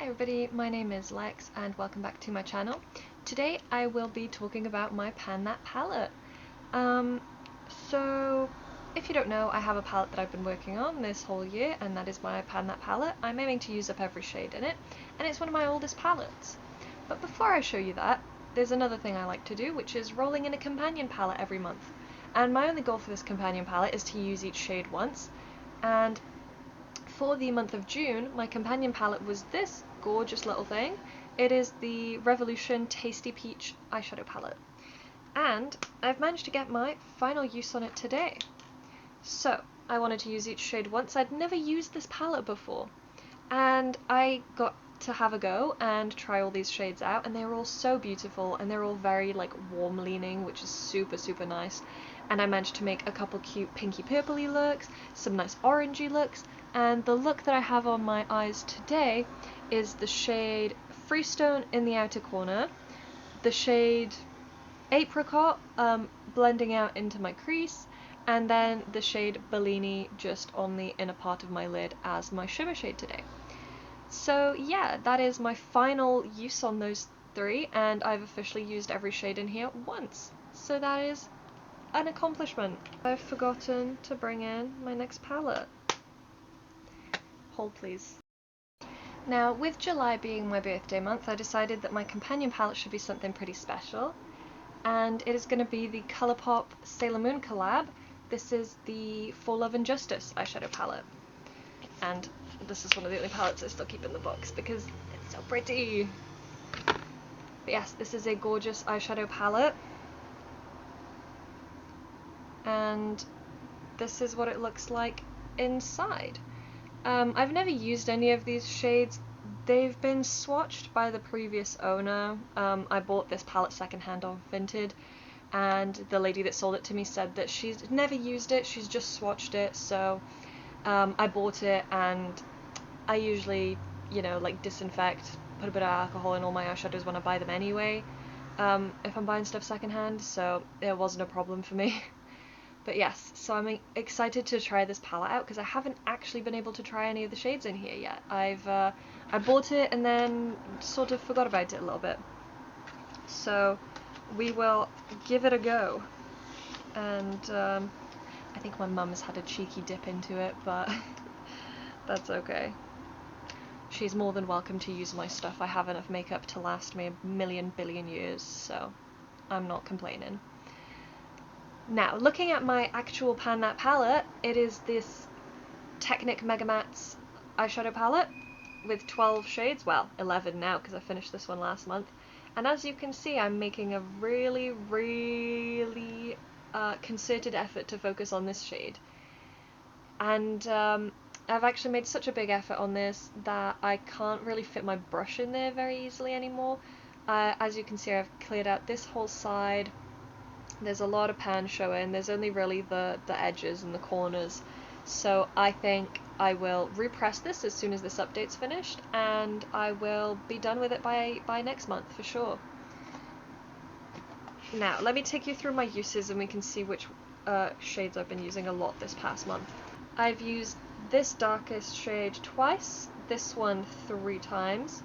Hi everybody, my name is Lex and welcome back to my channel. Today I will be talking about my Pan That palette. So if you don't know, I have a palette that I've been working on this whole year, and that is my Pan That palette. I'm aiming to use up every shade in it, and it's one of my oldest palettes. But before I show you that, there's another thing I like to do, which is rolling in a companion palette every month. And my only goal for this companion palette is to use each shade once, and for the month of June, my companion palette was this gorgeous little thing. It is the Revolution Tasty Peach eyeshadow palette. And I've managed to get my final use on it today. So, I wanted to use each shade once. I'd never used this palette before. And I got to have a go and try all these shades out, and they were all so beautiful, and they're all very warm leaning, which is super nice. And I managed to make a couple cute pinky purpley looks, some nice orangey looks, and the look that I have on my eyes today is the shade Freestone in the outer corner, the shade Apricot blending out into my crease, and then the shade Bellini just on the inner part of my lid as my shimmer shade today. So yeah, that is my final use on those three, and I've officially used every shade in here once. So that is an accomplishment. I've forgotten to bring in my next palette. Hold please. Now, with July being my birthday month, I decided that my companion palette should be something pretty special, and it is going to be the Colourpop Sailor Moon collab. This is the For Love and Justice eyeshadow palette, and this is one of the only palettes I still keep in the box because it's so pretty. But yes, this is a gorgeous eyeshadow palette, and this is what it looks like inside. I've never used any of these shades. They've been swatched by the previous owner. I bought this palette secondhand on Vinted, and the lady that sold it to me said that she's never used it, she's just swatched it, so I bought it, and I usually, disinfect, put a bit of alcohol in all my eyeshadows when I buy them anyway, if I'm buying stuff secondhand, so it wasn't a problem for me. But yes, so I'm excited to try this palette out because I haven't actually been able to try any of the shades in here yet. I bought it and then sort of forgot about it a little bit. So we will give it a go. And I think my mum has had a cheeky dip into it, but that's okay. She's more than welcome to use my stuff. I have enough makeup to last me a million billion years, so I'm not complaining. Now, looking at my actual Pan That palette, it is this Technic Mega Mattes eyeshadow palette with 12 shades, well, 11 now because I finished this one last month, and as you can see I'm making a really concerted effort to focus on this shade, and I've actually made such a big effort on this that I can't really fit my brush in there very easily anymore. As you can see, I've cleared out this whole side. There's a lot of pan showing, there's only really the edges and the corners, so I think I will repress this as soon as this update's finished, and I will be done with it by next month for sure. Now, let me take you through my uses and we can see which shades I've been using a lot this past month. I've used this darkest shade twice, this one 3 times,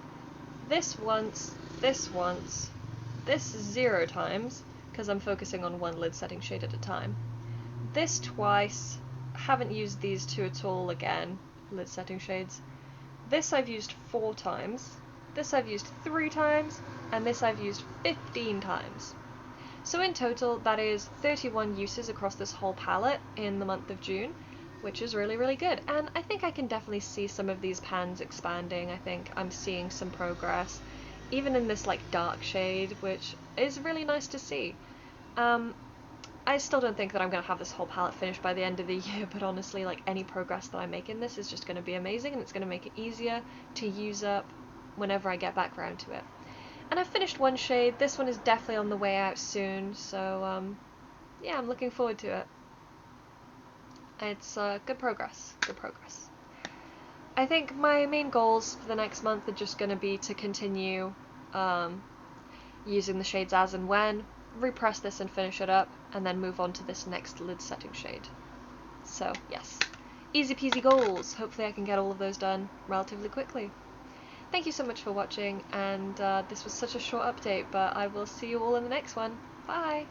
this once, this 0 times, because I'm focusing on one lid setting shade at a time. This twice, haven't used these two at all again, lid setting shades. This I've used 4 times, this I've used 3 times, and this I've used 15 times. So in total that is 31 uses across this whole palette in the month of June, which is really good, and I think I can definitely see some of these pans expanding. I think I'm seeing some progress, even in this dark shade, which is really nice to see. I still don't think that I'm going to have this whole palette finished by the end of the year, but honestly, any progress that I make in this is just going to be amazing, and it's going to make it easier to use up whenever I get back around to it. And I've finished one shade, this one is definitely on the way out soon, so yeah, I'm looking forward to it. It's good progress. I think my main goals for the next month are just going to be to continue using the shades as and when, repress this and finish it up, and then move on to this next lid setting shade. So yes, easy peasy goals. Hopefully I can get all of those done relatively quickly. Thank you so much for watching, and this was such a short update, but I will see you all in the next one. Bye!